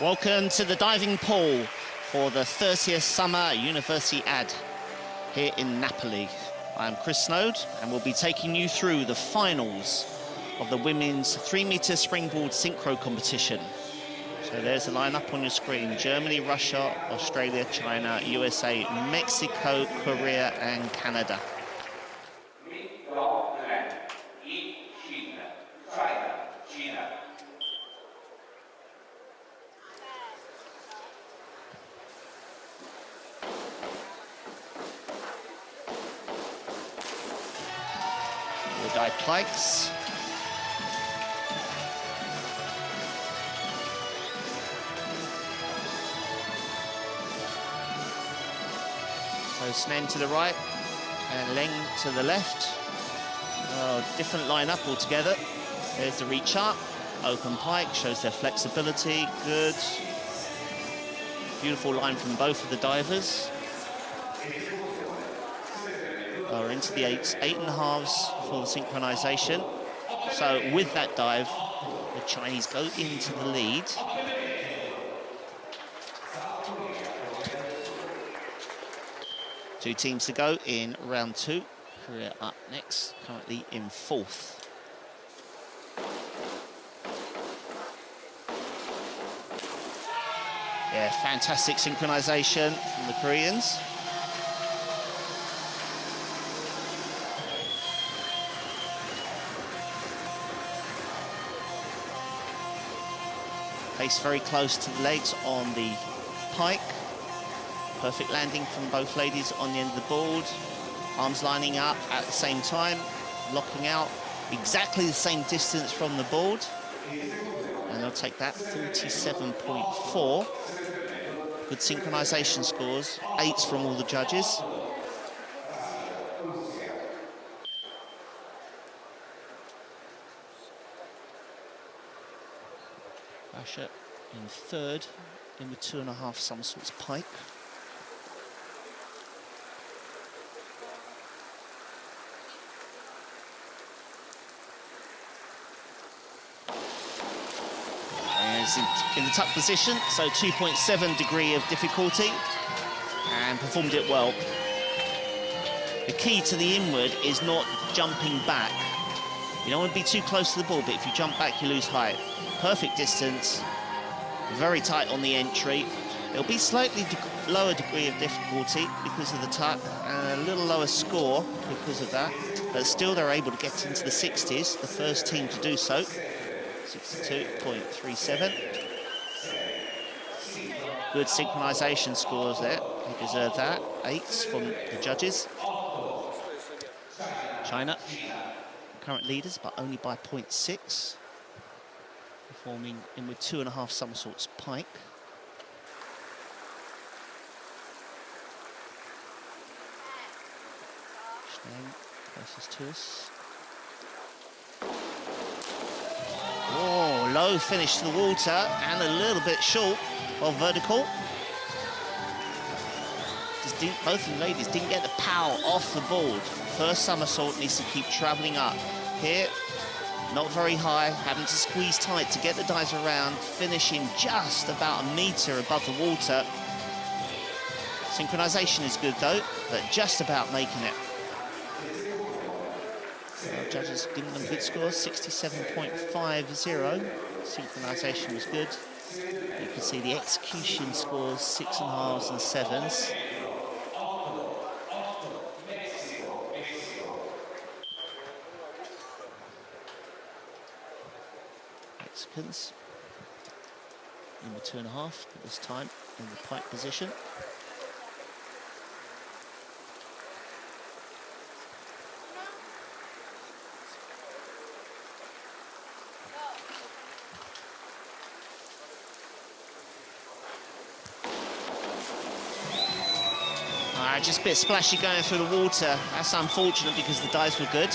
Welcome to the diving pool for the 30th Summer Universiade here in Napoli. I'm Chris Snowd and we'll be taking you through the finals of the women's 3-meter springboard synchro competition. So there's the lineup on your screen: Germany, Russia, Australia, China, USA, Mexico, Korea and Canada. Dive pikes. So Snen to the right and Leng to the left. Oh, different lineup altogether. There's the reach up, open pike, shows their flexibility, good. Beautiful line from both of the divers. Are into the eights, 8.5s for the synchronization. So with that dive, the Chinese go into the lead. Two teams to go in round two. Korea up next, currently in fourth. Yeah, fantastic synchronization from the Koreans. Face very close to the legs on the pike. Perfect landing from both ladies on the end of the board. Arms lining up at the same time, locking out exactly the same distance from the board. And they'll take that 47.4. Good synchronization scores, 8s from all the judges. Russia in third, in with 2.5 somersaults pike. And it's in the tuck position, so 2.7 degree of difficulty, and performed it well. The key to the inward is not jumping back. You don't want to be too close to the ball, but if you jump back, you lose height. Perfect distance, very tight on the entry. It'll be slightly lower degree of difficulty because of the tuck, and a little lower score because of that. But still, they're able to get into the 60s, the first team to do so. 62.37. Good synchronization scores there. They deserve that. 8s from the judges. China, current leaders, but only by 0.6. Performing in with 2.5 somersaults pike. Snen closest to us. Oh, low finish to the water and a little bit short of vertical. Both of the ladies didn't get the power off the board. First somersault needs to keep travelling up. Here, not very high, having to squeeze tight to get the dives around, finishing just about 1 metre above the water. Synchronization is good though, but just about making it. Judges giving them good scores, 67.50. Synchronization was good. You can see the execution scores, 6.5s and 7s. Mexicans in the 2.5, but this time in the pike position. Just a bit splashy going through the water. That's unfortunate because the dives were good.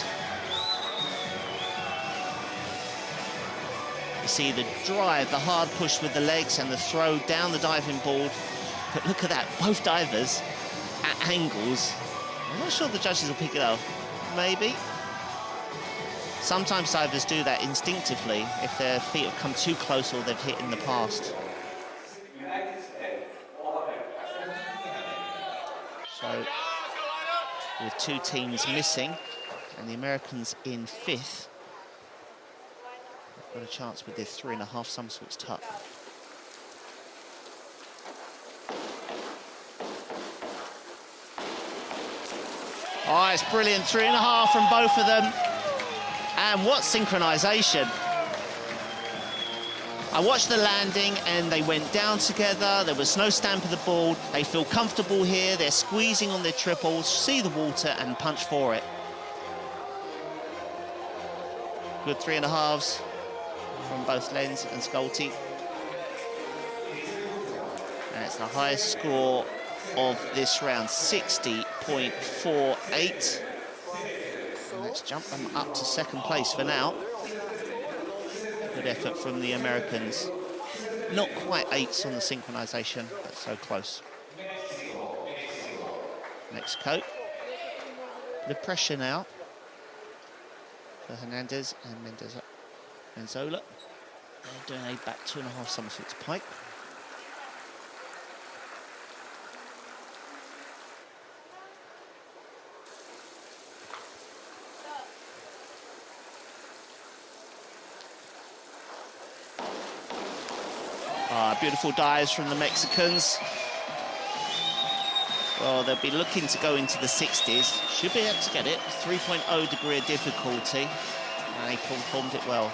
You see the drive, the hard push with the legs and the throw down the diving board. But look at that, both divers at angles. I'm not sure the judges will pick it up. Maybe. Sometimes divers do that instinctively if their feet have come too close or they've hit in the past. with 2 teams missing, and the Americans in 5th. Got a chance with this 3.5 somersaults tuck. Oh, it's brilliant, 3.5 from both of them. And what synchronization. I watched the landing and they went down together. There was no stamp of the board. They feel comfortable here. They're squeezing on their triples, see the water and punch for it. Good 3.5s from both Lenz and Schulte. And it's the highest score of this round, 60.48. Let's jump them up to 2nd place for now. Good effort from the Americans. Not quite 8s on the synchronization, but so close. Mexico. The pressure now for Hernandez and Menzola. They're doing a back 2.5 somersaults pike. Beautiful dives from the Mexicans. Well, they'll be looking to go into the 60s. Should be able to get it. 3.0 degree of difficulty. And they performed it well.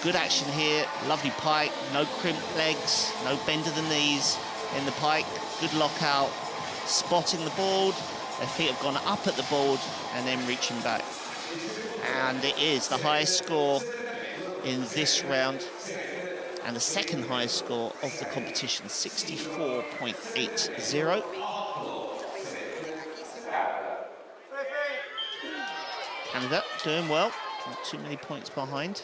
Good action here. Lovely pike. No crimp legs. No bend of the knees in the pike. Good lockout. Spotting the board. Their feet have gone up at the board and then reaching back. And it is the highest score in this round. And the 2nd highest score of the competition, 64.80. Canada doing well, not too many points behind.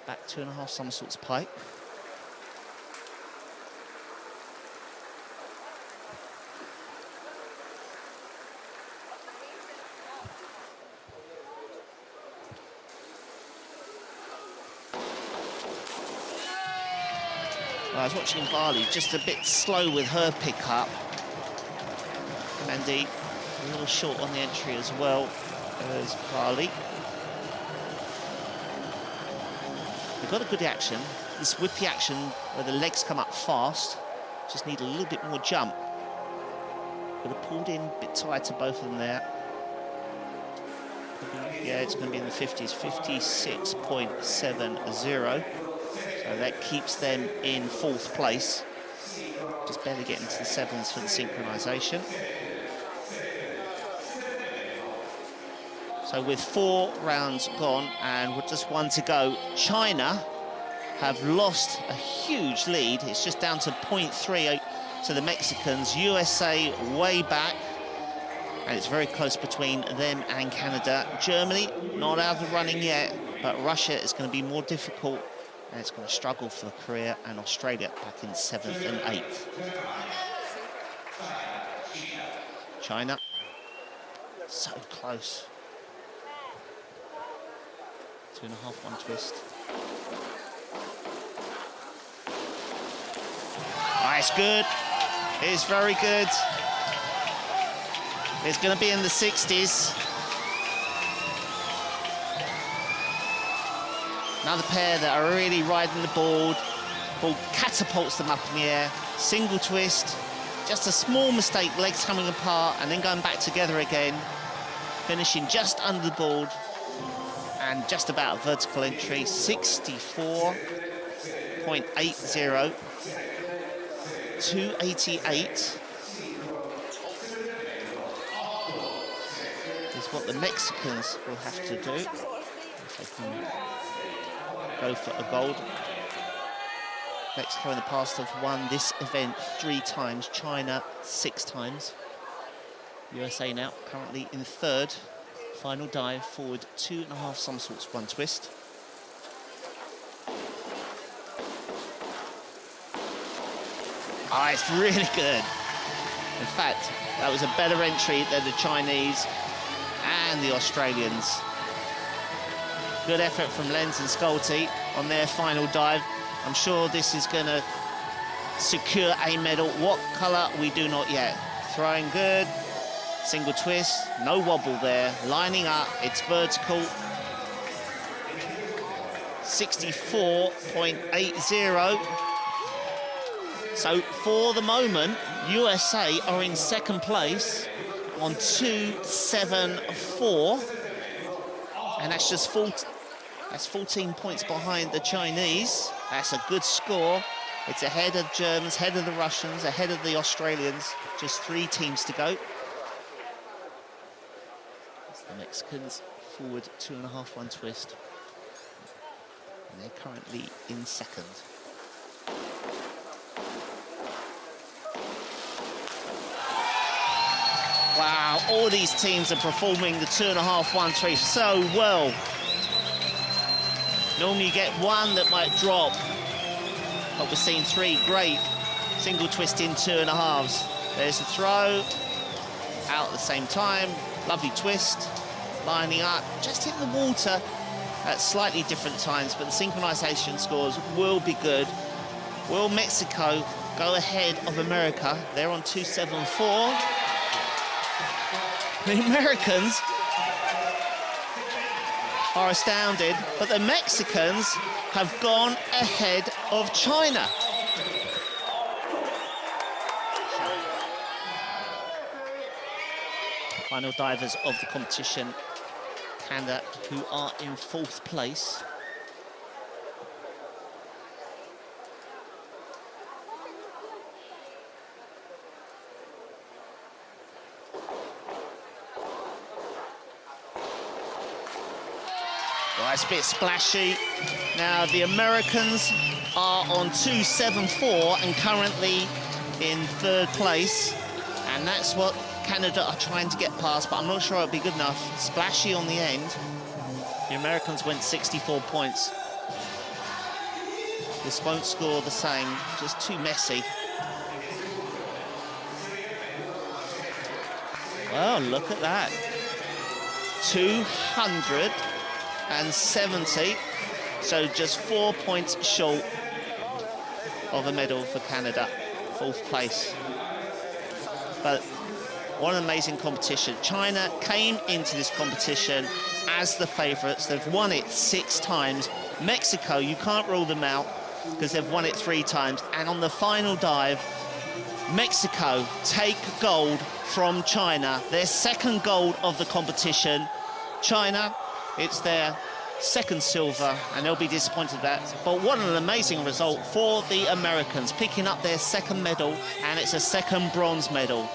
Back 2.5 somersaults pike. I was watching Bali, just a bit slow with her pickup. Mandy a little short on the entry as well as Bali. They've got a good action. This whippy action where the legs come up fast, just need a little bit more jump. Could have pulled in a bit tighter, both of them there. Yeah, it's going to be in the 50s, 56.70. So that keeps them in 4th place. Just barely getting to the 7s for the synchronization. So with 4 rounds gone and with just 1 to go, China have lost a huge lead. It's just down to 0.3 to the Mexicans. USA way back. And it's very close between them and Canada. Germany, not out of the running yet, but Russia is going to be more difficult. And it's going to struggle for Korea and Australia back in 7th and 8th. China, so close. 2.5, 1 twist. Oh, it's good. It's very good. It's going to be in the 60s. Another pair that are really riding the board. Ball catapults them up in the air. Single twist. Just a small mistake, legs coming apart and then going back together again. Finishing just under the board. And just about a vertical entry. 64.80. 288 is what the Mexicans will have to do if they can go for a gold. Mexico in the past have won this event 3 times, China 6 times. USA now currently in 3rd. Final dive forward, 2.5 somersaults, 1 twist. Ah, it's really good. In fact, that was a better entry than the Chinese and the Australians. Good effort from Lenz and Schulte on their final dive. I'm sure this is going to secure a medal. What colour, we do not yet. Throwing good. Single twist, no wobble there. Lining up, it's vertical. 64.80. So for the moment, USA are in second place on 2.74, and that's just 14 points behind the Chinese. That's a good score. It's ahead of Germans, ahead of the Russians, ahead of the Australians. Just 3 teams to go. It's the Mexicans forward 2.5 1 twist. And they're currently in second. Wow, all these teams are performing the 2.5 1 twist so well. Normally you get one that might drop, but we're seeing 3 great single twist in 2.5s. There's the throw, out at the same time, lovely twist, lining up, just hit the water at slightly different times, but the synchronization scores will be good. Will Mexico go ahead of America? They're on 2.74. The Americans are astounded, but the Mexicans have gone ahead of China. Final divers of the competition, Canada, who are in 4th place. Well, it's a bit splashy. Now, the Americans are on 2.74 and currently in 3rd place. And that's what Canada are trying to get past, but I'm not sure it'll be good enough. Splashy on the end. The Americans went 64 points. This won't score the same, just too messy. Well, look at that. 270, so just 4 points short of a medal for Canada, 4th place. But what an amazing competition. China came into this competition as the favourites. They've won it 6 times. Mexico, you can't rule them out because they've won it 3 times. And on the final dive, Mexico take gold from China, their 2nd gold of the competition. China, it's their 2nd silver, and they'll be disappointed with that. But what an amazing result for the Americans, picking up their 2nd medal, and it's a 2nd bronze medal.